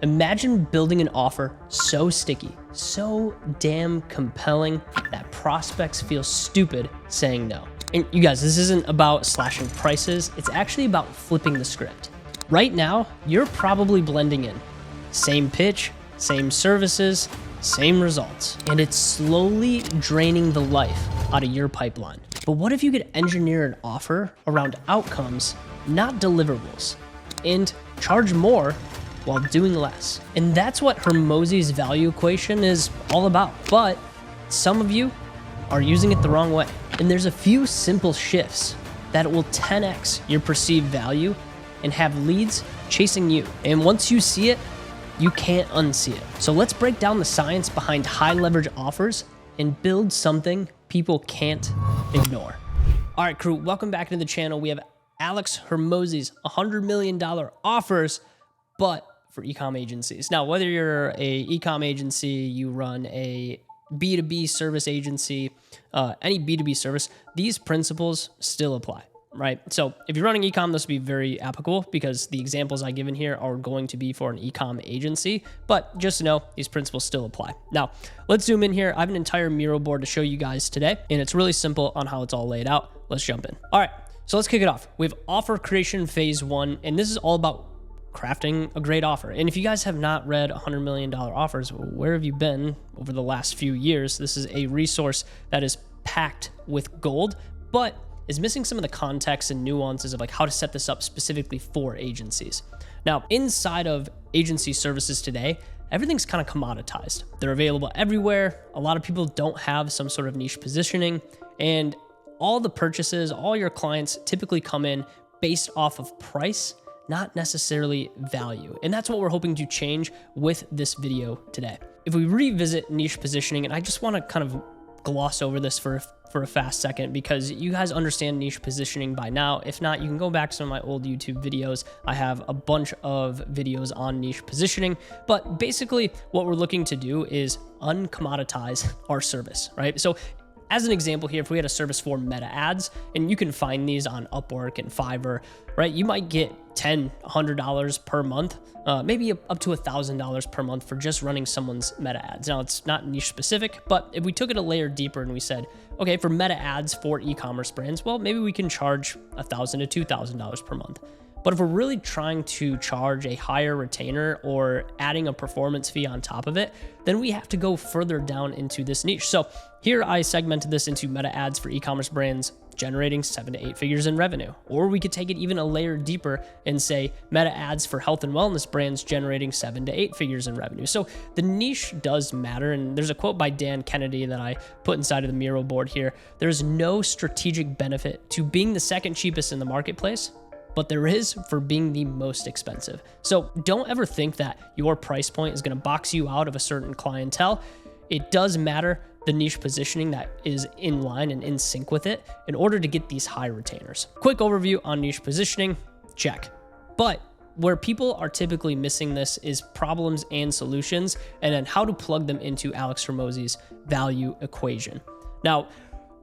Imagine building an offer so sticky, so damn compelling that prospects feel stupid saying no. And you guys, this isn't about slashing prices. It's actually about flipping the script. Right now, you're probably blending in. Same pitch, same services, same results. And it's slowly draining the life out of your pipeline. But what if you could engineer an offer around outcomes, not deliverables, and charge more while doing less? And that's what Hormozi's value equation is all about. But some of you are using it the wrong way. And there's a few simple shifts that will 10x your perceived value and have leads chasing you. And once you see it, you can't unsee it. So let's break down the science behind high leverage offers and build something people can't ignore. All right, crew, welcome back to the channel. We have Alex Hormozi's $100 million offers, but for ecom agencies. Now, whether you're a ecom agency, you run a B2B service agency, any B2B service, these principles still apply, right? So if you're running ecom, this will be very applicable because the examples I give in here are going to be for an ecom agency, but just to know, these principles still apply. Now, let's zoom in here. I have an entire Miro board to show you guys today, and it's really simple on how it's all laid out. Let's jump in. All right, so let's kick it off. We have offer creation phase 1, and this is all about crafting a great offer. And if you guys have not read $100 million offers, where have you been over the last few years? This is a resource that is packed with gold, but is missing some of the context and nuances of like how to set this up specifically for agencies. Now, inside of agency services today, everything's kind of commoditized. They're available everywhere. A lot of people don't have some sort of niche positioning, and all the purchases, all your clients typically come in based off of price, not necessarily value. And that's what we're hoping to change with this video today. If we revisit niche positioning, and I just want to kind of gloss over this for a fast second because you guys understand niche positioning by now. If not, you can go back to some of my old YouTube videos. I have a bunch of videos on niche positioning, but basically what we're looking to do is un-commoditize our service, right? So as an example here, if we had a service for meta ads, and you can find these on Upwork and Fiverr, right? You might get $10, $100 per month, maybe up to $1,000 per month for just running someone's meta ads. Now, it's not niche specific, but if we took it a layer deeper and we said, okay, for meta ads for e-commerce brands, well, maybe we can charge $1,000 to $2,000 per month. But if we're really trying to charge a higher retainer or adding a performance fee on top of it, then we have to go further down into this niche. So here I segmented this into meta ads for e-commerce brands generating 7 to 8 figures in revenue. Or we could take it even a layer deeper and say meta ads for health and wellness brands generating 7 to 8 figures in revenue. So the niche does matter. And there's a quote by Dan Kennedy that I put inside of the Miro board here. There's no strategic benefit to being the second cheapest in the marketplace, but there is for being the most expensive. So don't ever think that your price point is gonna box you out of a certain clientele. It does matter the niche positioning that is in line and in sync with it in order to get these high retainers. Quick overview on niche positioning, check. But where people are typically missing this is problems and solutions, and then how to plug them into Alex Hormozi's value equation. Now,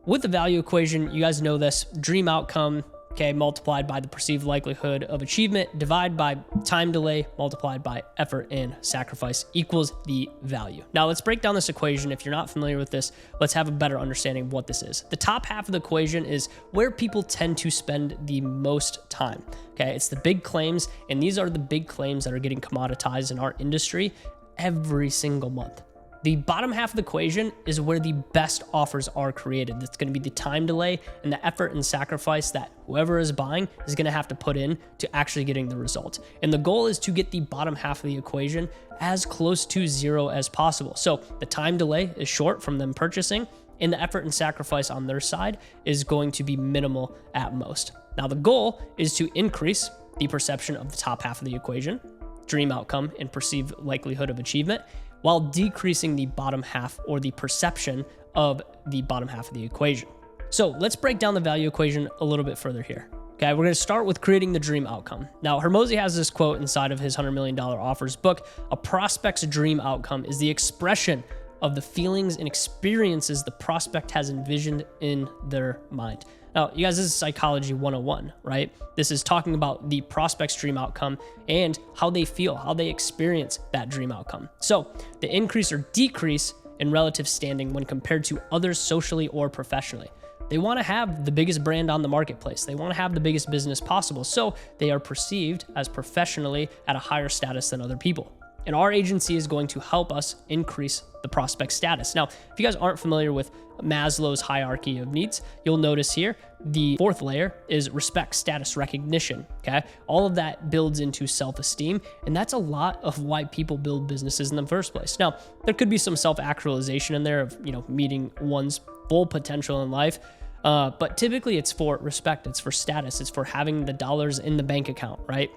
with the value equation, you guys know this, dream outcome, okay, multiplied by the perceived likelihood of achievement, divide by time delay, multiplied by effort and sacrifice equals the value. Now let's break down this equation. If you're not familiar with this, let's have a better understanding of what this is. The top half of the equation is where people tend to spend the most time. Okay, it's the big claims, and these are the big claims that are getting commoditized in our industry every single month. The bottom half of the equation is where the best offers are created. That's going to be the time delay and the effort and sacrifice that whoever is buying is going to have to put in to actually getting the result. And the goal is to get the bottom half of the equation as close to zero as possible. So the time delay is short from them purchasing, and the effort and sacrifice on their side is going to be minimal at most. Now the goal is to increase the perception of the top half of the equation, dream outcome and perceived likelihood of achievement, while decreasing the bottom half or the perception of the bottom half of the equation. So let's break down the value equation a little bit further here. Okay, we're gonna start with creating the dream outcome. Now, Hormozi has this quote inside of his $100 million offers book: a prospect's dream outcome is the expression of the feelings and experiences the prospect has envisioned in their mind. Now, you guys, this is psychology 101, right? This is talking about the prospect's dream outcome and how they feel, how they experience that dream outcome. So the increase or decrease in relative standing when compared to others socially or professionally. They want to have the biggest brand on the marketplace. They want to have the biggest business possible. So they are perceived as professionally at a higher status than other people. And our agency is going to help us increase the prospect status. Now, if you guys aren't familiar with Maslow's hierarchy of needs, you'll notice here, the fourth layer is respect, status, recognition, okay? All of that builds into self-esteem, and that's a lot of why people build businesses in the first place. Now, there could be some self-actualization in there of, meeting one's full potential in life, but typically it's for respect, it's for status, it's for having the dollars in the bank account, right?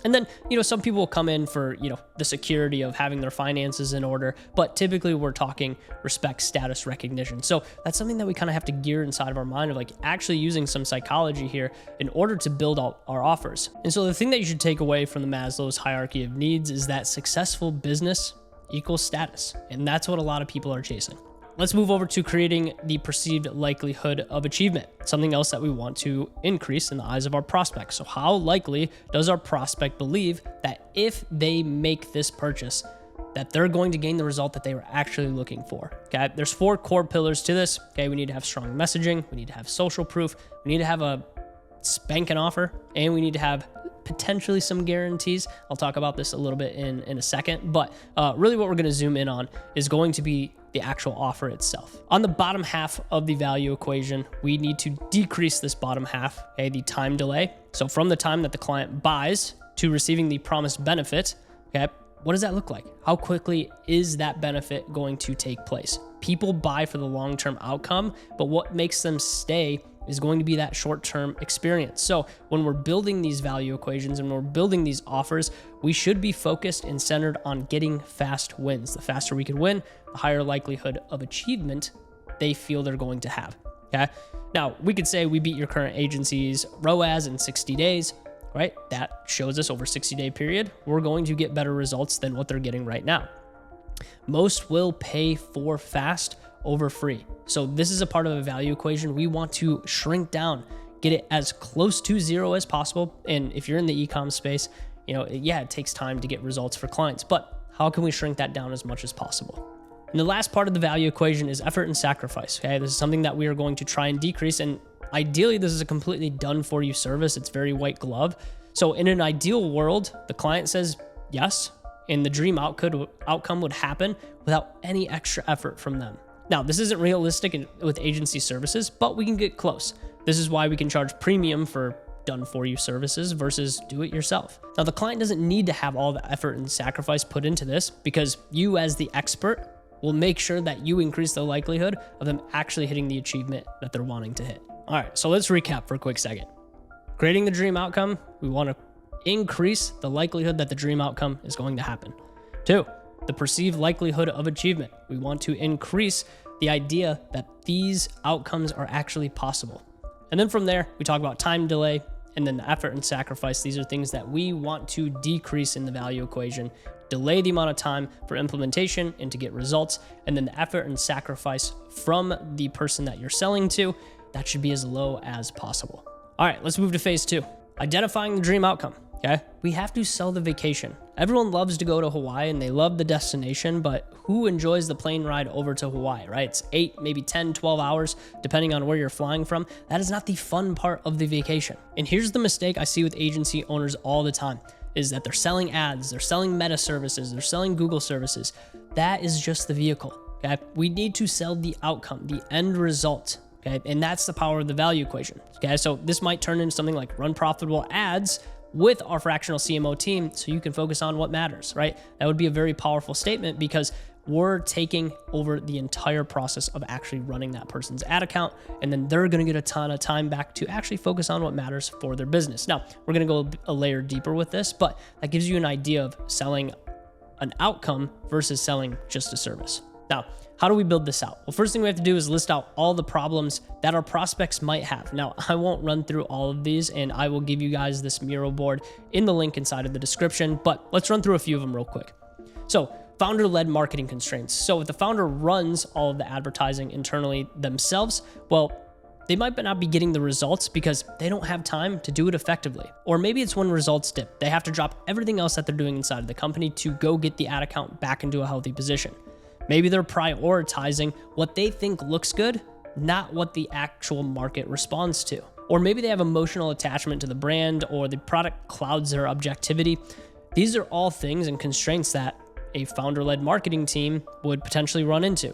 And then, some people will come in for, the security of having their finances in order, but typically we're talking respect, status, recognition. So that's something that we kind of have to gear inside of our mind of like actually using some psychology here in order to build out our offers. And so the thing that you should take away from the Maslow's hierarchy of needs is that successful business equals status. And that's what a lot of people are chasing. Let's move over to creating the perceived likelihood of achievement, something else that we want to increase in the eyes of our prospect. So how likely does our prospect believe that if they make this purchase, that they're going to gain the result that they were actually looking for? Okay, there's 4 core pillars to this. Okay, we need to have strong messaging, we need to have social proof, we need to have a spanking offer, and we need to have potentially some guarantees. I'll talk about this a little bit in a second, but really what we're going to zoom in on is going to be the actual offer itself. On the bottom half of the value equation, we need to decrease this bottom half, okay, the time delay. So from the time that the client buys to receiving the promised benefit, okay, what does that look like? How quickly is that benefit going to take place? People buy for the long-term outcome, but what makes them stay is going to be that short-term experience. So when we're building these value equations and we're building these offers, we should be focused and centered on getting fast wins. The faster we can win, the higher likelihood of achievement they feel they're going to have, okay? Now, we could say we beat your current agency's ROAS in 60 days, right? That shows us over a 60-day period, we're going to get better results than what they're getting right now. Most will pay for fast over free. So this is a part of a value equation. We want to shrink down, get it as close to zero as possible. And if you're in the ecom space, it takes time to get results for clients, but how can we shrink that down as much as possible? And the last part of the value equation is effort and sacrifice. Okay, this is something that we are going to try and decrease. And ideally, this is a completely done for you service. It's very white glove. So in an ideal world, the client says yes, and the dream outcome would happen without any extra effort from them. Now, this isn't realistic with agency services, but we can get close. This is why we can charge premium for done-for-you services versus do it yourself. Now, the client doesn't need to have all the effort and sacrifice put into this because you as the expert will make sure that you increase the likelihood of them actually hitting the achievement that they're wanting to hit. All right, so let's recap for a quick second. Creating the dream outcome, we want to increase the likelihood that the dream outcome is going to happen. 2, the perceived likelihood of achievement. We want to increase the idea that these outcomes are actually possible. And then from there, we talk about time delay and then the effort and sacrifice. These are things that we want to decrease in the value equation, delay the amount of time for implementation and to get results. And then the effort and sacrifice from the person that you're selling to, that should be as low as possible. All right, let's move to phase 2, identifying the dream outcome. Okay, we have to sell the vacation. Everyone loves to go to Hawaii and they love the destination, but who enjoys the plane ride over to Hawaii, right? It's 8, maybe 10, 12 hours, depending on where you're flying from. That is not the fun part of the vacation. And here's the mistake I see with agency owners all the time, is that they're selling ads, they're selling meta services, they're selling Google services. That is just the vehicle, okay? We need to sell the outcome, the end result, okay? And that's the power of the value equation, okay? So this might turn into something like run profitable ads with our fractional CMO team so you can focus on what matters, right? That would be a very powerful statement because we're taking over the entire process of actually running that person's ad account, and then they're gonna get a ton of time back to actually focus on what matters for their business. Now, we're gonna go a layer deeper with this, but that gives you an idea of selling an outcome versus selling just a service. Now, how do we build this out? Well, first thing we have to do is list out all the problems that our prospects might have. Now, I won't run through all of these, and I will give you guys this Miro board in the link inside of the description, but let's run through a few of them real quick. So, founder-led marketing constraints. So if the founder runs all of the advertising internally themselves, well, they might not be getting the results because they don't have time to do it effectively. Or maybe it's when results dip. They have to drop everything else that they're doing inside of the company to go get the ad account back into a healthy position. Maybe they're prioritizing what they think looks good, not what the actual market responds to. Or maybe they have emotional attachment to the brand, or the product clouds their objectivity. These are all things and constraints that a founder-led marketing team would potentially run into.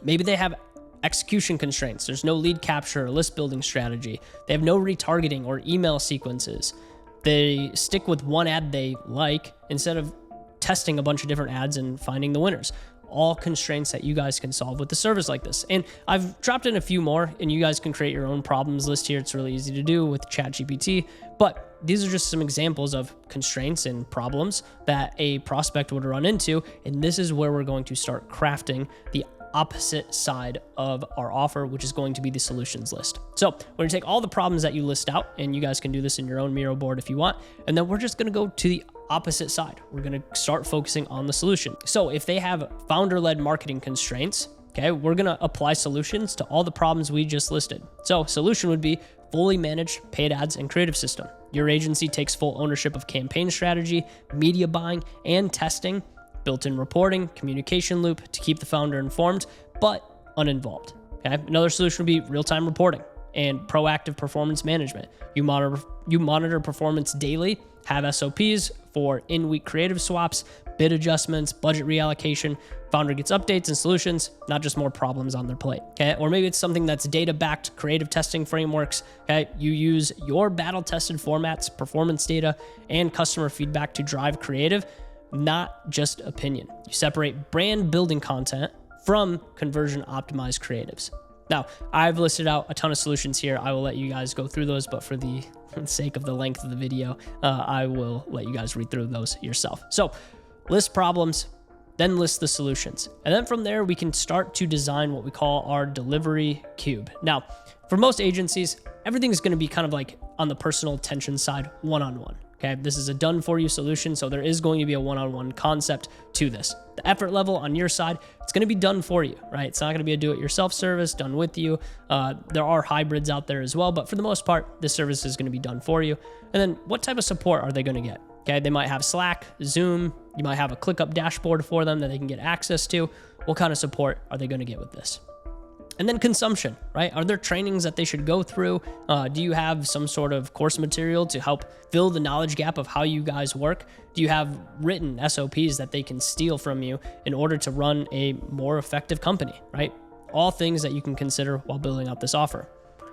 Maybe they have execution constraints. There's no lead capture or list building strategy. They have no retargeting or email sequences. They stick with one ad they like instead of testing a bunch of different ads and finding the winners. All constraints that you guys can solve with a service like this. And I've dropped in a few more, and you guys can create your own problems list here. It's really easy to do with ChatGPT, but these are just some examples of constraints and problems that a prospect would run into. And this is where we're going to start crafting the opposite side of our offer, which is going to be the solutions list. So we're going to take all the problems that you list out, and you guys can do this in your own Miro board if you want. And then we're just going to go to the opposite side. We're going to start focusing on the solution. So if they have founder-led marketing constraints, okay, we're going to apply solutions to all the problems we just listed. So solution would be fully managed paid ads and creative system. Your agency takes full ownership of campaign strategy, media buying, and testing, built-in reporting, communication loop to keep the founder informed, but uninvolved. Okay. Another solution would be real-time reporting and proactive performance management. You monitor performance daily, have SOPs for in-week creative swaps, bid adjustments, budget reallocation. Founder gets updates and solutions, not just more problems on their plate. Okay. Or maybe it's something that's data-backed creative testing frameworks. Okay. You use your battle-tested formats, performance data, and customer feedback to drive creative, not just opinion. You separate brand building content from conversion optimized creatives. Now, I've listed out a ton of solutions here. I will let you guys go through those, but for the sake of the length of the video, I will let you guys read through those yourself. So list problems, then list the solutions. And then from there, we can start to design what we call our delivery cube. Now, for most agencies, everything's going to be kind of like on the personal attention side, one-on-one. Okay, this is a done for you solution, so there is going to be a one-on-one concept to this. The effort level on your side, it's going to be done for you, right? It's not going to be a do-it-yourself service done with you. There are hybrids out there as well, but for the most part, this service is going to be done for you. And then what type of support are they going to get? Okay, they might have Slack, Zoom, you might have a ClickUp dashboard for them that they can get access to. What kind of support are they going to get with this? And then consumption, right? Are there trainings that they should go through? Do you have some sort of course material to help fill the knowledge gap of how you guys work? Do you have written SOPs that they can steal from you in order to run a more effective company, right? All things that you can consider while building out this offer.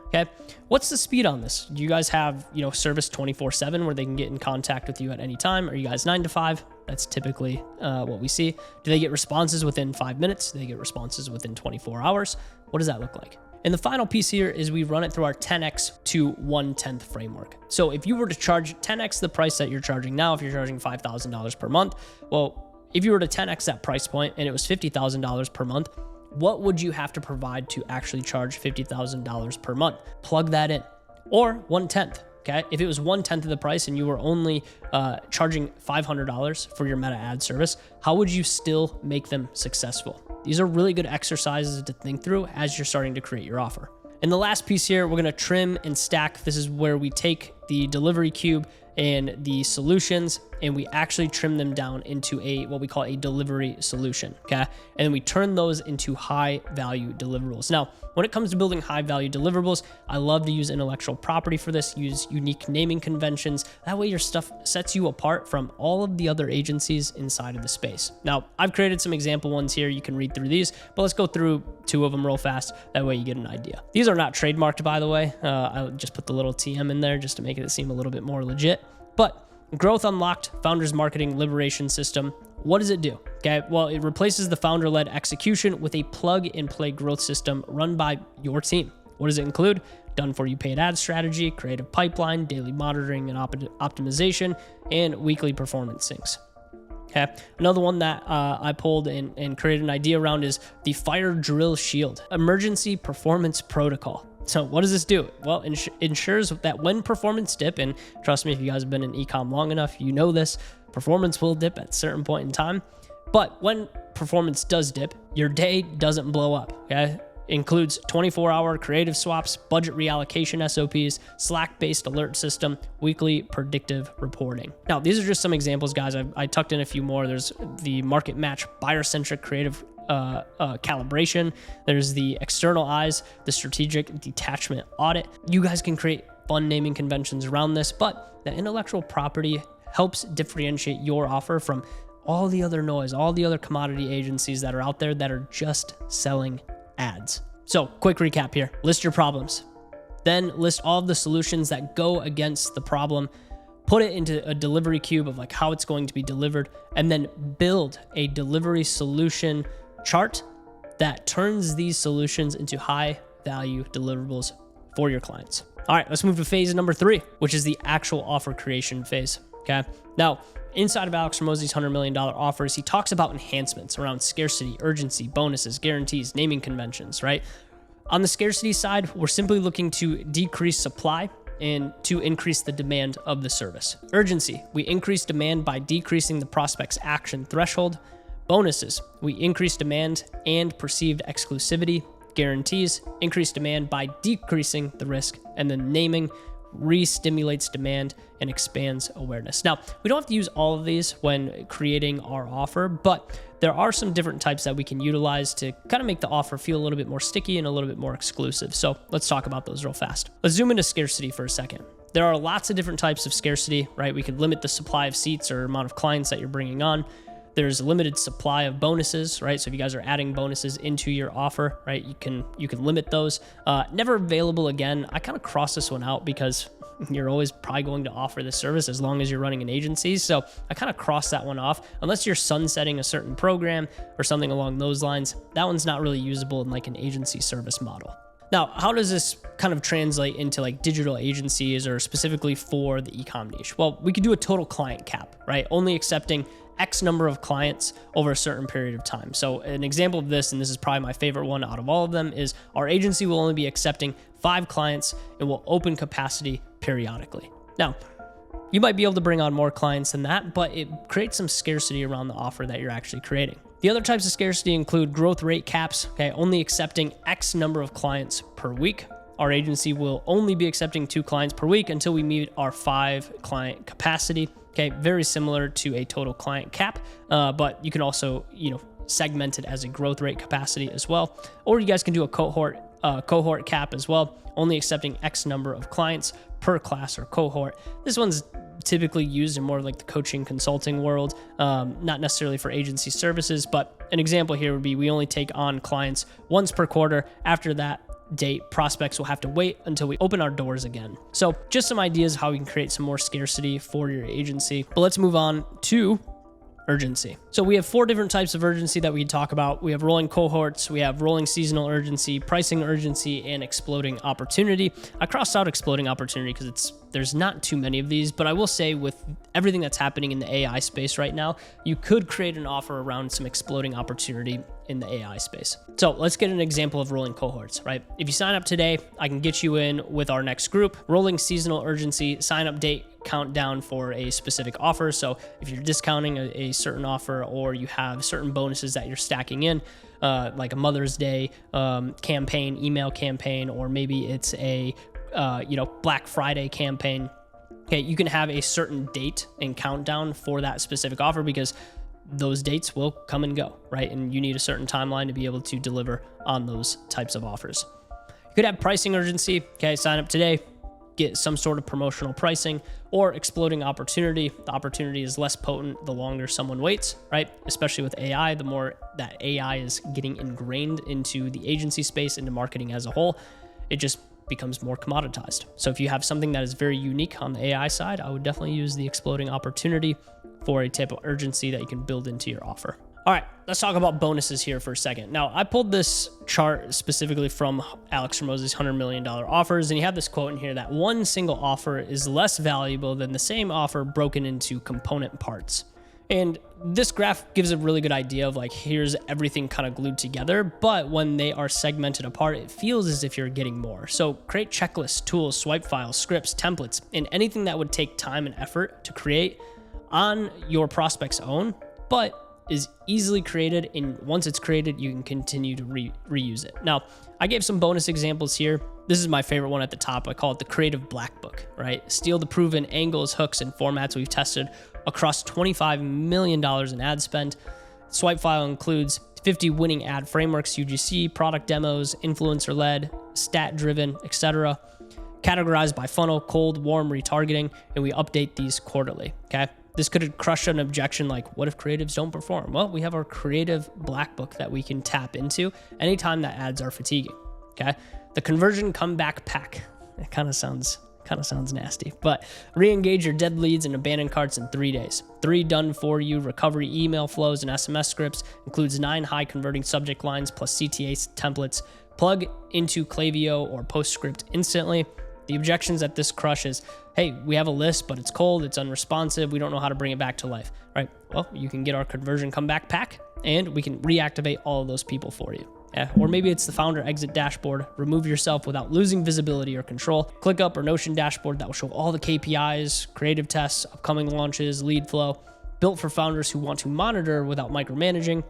Okay, what's the speed on this? Do you guys have, service 24/7 where they can get in contact with you at any time? Are you guys 9 to 5? That's typically what we see. Do they get responses within 5 minutes? Do they get responses within 24 hours? What does that look like? And the final piece here is we run it through our 10x to 1/10 framework. So if you were to charge 10x the price that you're charging now, if you're charging $5,000 per month, well, if you were to 10x that price point and it was $50,000 per month, what would you have to provide to actually charge $50,000 per month? Plug that in. Or 1/10. Okay, if it was 1/10 of the price and you were only charging $500 for your meta ad service, how would you still make them successful? These are really good exercises to think through as you're starting to create your offer. And the last piece here, we're gonna trim and stack. This is where we take the delivery cube and the solutions, and we actually trim them down into what we call a delivery solution, okay? And then we turn those into high value deliverables. Now, when it comes to building high value deliverables, I love to use intellectual property for this, use unique naming conventions. That way your stuff sets you apart from all of the other agencies inside of the space. Now, I've created some example ones here. You can read through these, but let's go through 2 of them real fast. That way you get an idea. These are not trademarked, by the way. I just put the little TM in there just to make it seem a little bit more legit. But Growth Unlocked Founders Marketing Liberation System, what does it do? Okay, well, it replaces the founder-led execution with a plug-and-play growth system run by your team. What does it include? Done for you paid ad strategy, creative pipeline, daily monitoring and optimization, and weekly performance syncs. Okay, another one that I pulled and created an idea around is the Fire Drill Shield, Emergency Performance Protocol. So what does this do? Well, it ensures that when performance dip, and trust me, if you guys have been in ecom long enough, you know this, performance will dip at a certain point in time. But when performance does dip, your day doesn't blow up, okay? Includes 24-hour creative swaps, budget reallocation SOPs, Slack-based alert system, weekly predictive reporting. Now, these are just some examples, guys. I tucked in a few more. There's the market match, buyer-centric creative calibration. There's the external eyes, the strategic detachment audit. You guys can create fun naming conventions around this, but the intellectual property helps differentiate your offer from all the other noise, all the other commodity agencies that are out there that are just selling ads. So quick recap here. List your problems. Then list all of the solutions that go against the problem. Put it into a delivery cube of like how it's going to be delivered, and then build a delivery solution chart that turns these solutions into high value deliverables for your clients. All right, let's move to phase number 3, which is the actual offer creation phase. Okay. Now, inside of Alex Hormozi's $100 million offers, he talks about enhancements around scarcity, urgency, bonuses, guarantees, naming conventions, right? On the scarcity side, we're simply looking to decrease supply and to increase the demand of the service. Urgency, we increase demand by decreasing the prospect's action threshold. Bonuses, we increase demand and perceived exclusivity. Guarantees, increase demand by decreasing the risk. And then naming re-stimulates demand and expands awareness. Now, we don't have to use all of these when creating our offer, but there are some different types that we can utilize to kind of make the offer feel a little bit more sticky and a little bit more exclusive. So let's talk about those real fast. Let's zoom into scarcity for a second. There are lots of different types of scarcity, right? We could limit the supply of seats or amount of clients that you're bringing on. There's a limited supply of bonuses, right? So if you guys are adding bonuses into your offer, right, you can limit those. Never available again. I kind of cross this one out because you're always probably going to offer this service as long as you're running an agency. So I kind of cross that one off. Unless you're sunsetting a certain program or something along those lines, that one's not really usable in like an agency service model. Now, how does this kind of translate into like digital agencies or specifically for the ecom niche? Well, we could do a total client cap, right? Only accepting X number of clients over a certain period of time. So an example of this, and this is probably my favorite one out of all of them, is our agency will only be accepting 5 clients and will open capacity periodically. Now, you might be able to bring on more clients than that, but it creates some scarcity around the offer that you're actually creating. The other types of scarcity include growth rate caps, okay, only accepting X number of clients per week. Our agency will only be accepting 2 clients per week until we meet our 5 client capacity. Okay, very similar to a total client cap, but you can also, segment it as a growth rate capacity as well. Or you guys can do a cohort cap as well, only accepting X number of clients per class or cohort. This one's typically used in more like the coaching consulting world, not necessarily for agency services, but an example here would be we only take on clients once per quarter. After that date, prospects will have to wait until we open our doors again. So just some ideas how we can create some more scarcity for your agency. But let's move on to urgency. So we have 4 different types of urgency that we can talk about. We have rolling cohorts, we have rolling seasonal urgency, pricing urgency, and exploding opportunity. I crossed out exploding opportunity because there's not too many of these, but I will say with everything that's happening in the AI space right now, you could create an offer around some exploding opportunity in the AI space. So let's get an example of rolling cohorts, right? If you sign up today, I can get you in with our next group. Rolling seasonal urgency, sign up date, countdown for a specific offer. So if you're discounting a certain offer or you have certain bonuses that you're stacking in, like a Mother's Day campaign, email campaign, or maybe it's a Black Friday campaign, okay, you can have a certain date and countdown for that specific offer because those dates will come and go, right? And you need a certain timeline to be able to deliver on those types of offers. You could have pricing urgency, okay, sign up today, get some sort of promotional pricing, or exploding opportunity. The opportunity is less potent the longer someone waits, right? Especially with AI, the more that AI is getting ingrained into the agency space, into marketing as a whole, it just becomes more commoditized. So if you have something that is very unique on the AI side, I would definitely use the exploding opportunity for a type of urgency that you can build into your offer. All right, let's talk about bonuses here for a second. Now, I pulled this chart specifically from Alex Hormozi's $100 million offers, and you have this quote in here that one single offer is less valuable than the same offer broken into component parts. And this graph gives a really good idea of like, here's everything kind of glued together, but when they are segmented apart, it feels as if you're getting more. So create checklists, tools, swipe files, scripts, templates, and anything that would take time and effort to create on your prospect's own, but is easily created, and once it's created, you can continue to reuse it. Now, I gave some bonus examples here. This is my favorite one at the top. I call it the creative black book, right? Steal the proven angles, hooks, and formats we've tested across $25 million in ad spend. Swipe file includes 50 winning ad frameworks, UGC, product demos, influencer-led, stat-driven, etc. Categorized by funnel, cold, warm, retargeting, and we update these quarterly, okay? This could crush an objection like, what if creatives don't perform? Well, we have our creative black book that we can tap into anytime that ads are fatiguing, okay? The conversion comeback pack. It kind of sounds nasty, but re-engage your dead leads and abandoned carts in 3 days. 3 done for you recovery email flows and SMS scripts, includes 9 high converting subject lines plus CTA templates. Plug into Klaviyo or PostScript instantly. The objections that this crush is, hey, we have a list, but it's cold, it's unresponsive, we don't know how to bring it back to life, right? Well, you can get our conversion comeback pack, and we can reactivate all of those people for you. Yeah. Or maybe it's the founder exit dashboard. Remove yourself without losing visibility or control. ClickUp or Notion dashboard that will show all the KPIs, creative tests, upcoming launches, lead flow. Built for founders who want to monitor without micromanaging.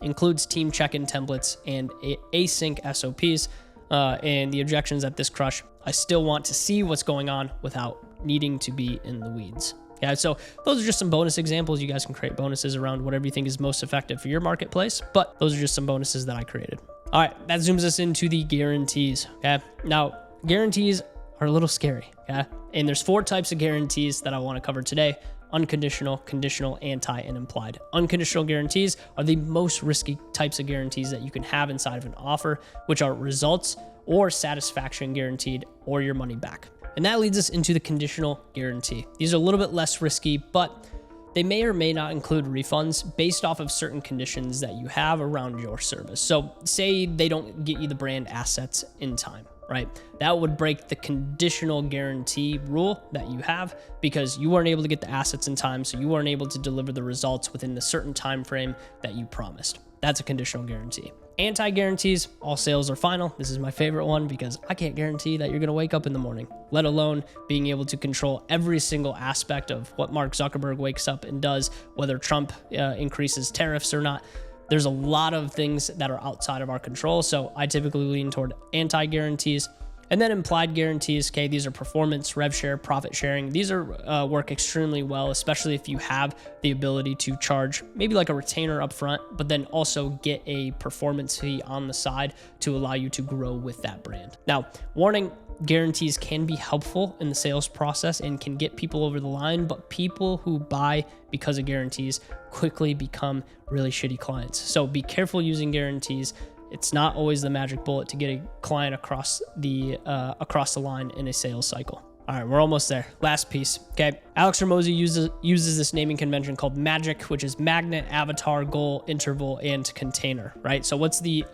Includes team check-in templates and async SOPs. And the objections at this crush, I still want to see what's going on without needing to be in the weeds. Yeah, so those are just some bonus examples. You guys can create bonuses around whatever you think is most effective for your marketplace, but those are just some bonuses that I created. All right, that zooms us into the guarantees, okay? Now, guarantees are a little scary, okay? And there's 4 types of guarantees that I want to cover today: unconditional, conditional, anti, and implied. Unconditional guarantees are the most risky types of guarantees that you can have inside of an offer, which are results or satisfaction guaranteed or your money back. And that leads us into the conditional guarantee. These are a little bit less risky, but they may or may not include refunds based off of certain conditions that you have around your service. So say they don't get you the brand assets in time, right? That would break the conditional guarantee rule that you have because you weren't able to get the assets in time, so you weren't able to deliver the results within the certain time frame that you promised. That's a conditional guarantee. Anti-guarantees, all sales are final. This is my favorite one because I can't guarantee that you're gonna wake up in the morning, let alone being able to control every single aspect of what Mark Zuckerberg wakes up and does, whether Trump increases tariffs or not. There's a lot of things that are outside of our control, so I typically lean toward anti-guarantees. And then implied guarantees, okay, these are performance, rev share, profit sharing. These are work extremely well, especially if you have the ability to charge maybe like a retainer up front, but then also get a performance fee on the side to allow you to grow with that brand. Now, warning, guarantees can be helpful in the sales process and can get people over the line, but people who buy because of guarantees quickly become really shitty clients. So be careful using guarantees. It's not always the magic bullet to get a client across the line in a sales cycle. All right, we're almost there. Last piece, okay? Alex Hormozi uses this naming convention called MAGIC, which is magnet, avatar, goal, interval, and container, right? So what's the,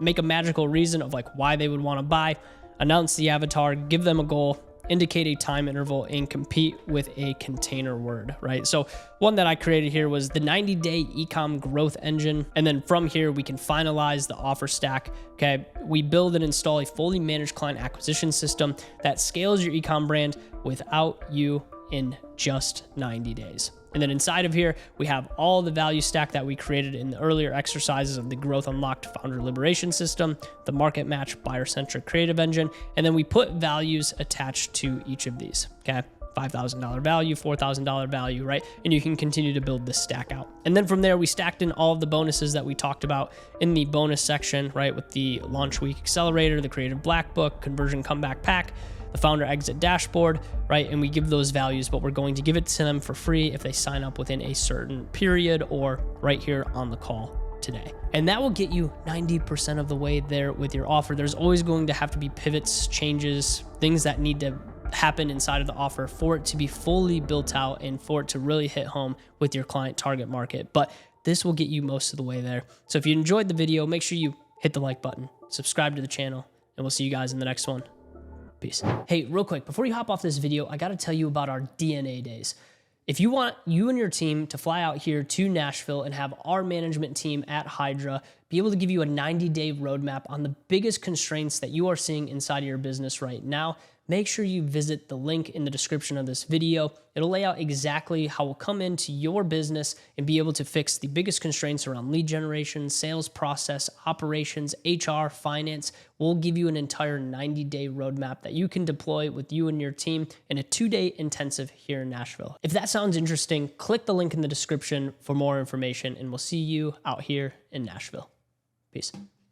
make a magical reason of like why they would want to buy, announce the avatar, give them a goal, indicate a time interval, and compete with a container word, right? So one that I created here was the 90-day ecom growth engine. And then from here, we can finalize the offer stack, okay? We build and install a fully managed client acquisition system that scales your ecom brand without you in just 90 days. And then inside of here, we have all the value stack that we created in the earlier exercises of the Growth Unlocked Founder Liberation System, the Market Match Buyer-Centric Creative Engine, and then we put values attached to each of these, okay? $5,000 value, $4,000 value, right? And you can continue to build this stack out. And then from there, we stacked in all of the bonuses that we talked about in the bonus section, right? With the Launch Week Accelerator, the Creative Black Book, Conversion Comeback Pack, the Founder Exit Dashboard, right? And we give those values, but we're going to give it to them for free if they sign up within a certain period or right here on the call today. And that will get you 90% of the way there with your offer. There's always going to have to be pivots, changes, things that need to happen inside of the offer for it to be fully built out and for it to really hit home with your client target market. But this will get you most of the way there. So if you enjoyed the video, make sure you hit the like button, subscribe to the channel, and we'll see you guys in the next one. Peace. Hey, real quick, before you hop off this video, I got to tell you about our DNA days. If you want you and your team to fly out here to Nashville and have our management team at Hydra be able to give you a 90-day roadmap on the biggest constraints that you are seeing inside of your business right now, make sure you visit the link in the description of this video. It'll lay out exactly how we'll come into your business and be able to fix the biggest constraints around lead generation, sales process, operations, HR, finance. We'll give you an entire 90-day roadmap that you can deploy with you and your team in a 2-day intensive here in Nashville. If that sounds interesting, click the link in the description for more information, and we'll see you out here in Nashville. Peace.